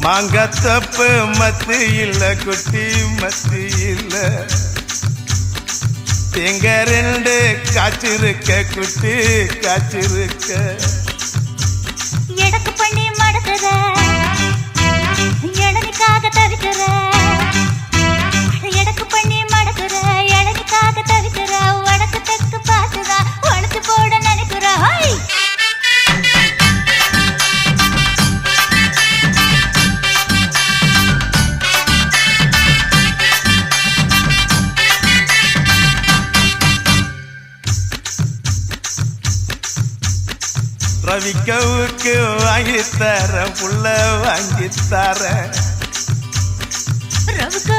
மாங்கத்தப்பு மத்து இல்ல குட்டி மத்து இல்ல எங்க ரெண்டு காய்ச்சிருக்க குட்டி காய்ச்சிருக்க எடக்கு பண்ணி மடக்குற இளநிக்காக தவிக்கிற எடக்கு பண்ணி மடக்குற இளநிக்காக தவிக்கிற வடக்கு தெற்கு பார்த்துதா வளர்த்து போட நினைக்கிற ரவிக்கவுக்கு வாங்கித்தர புள்ள வாங்கித்தர ரவுக்கு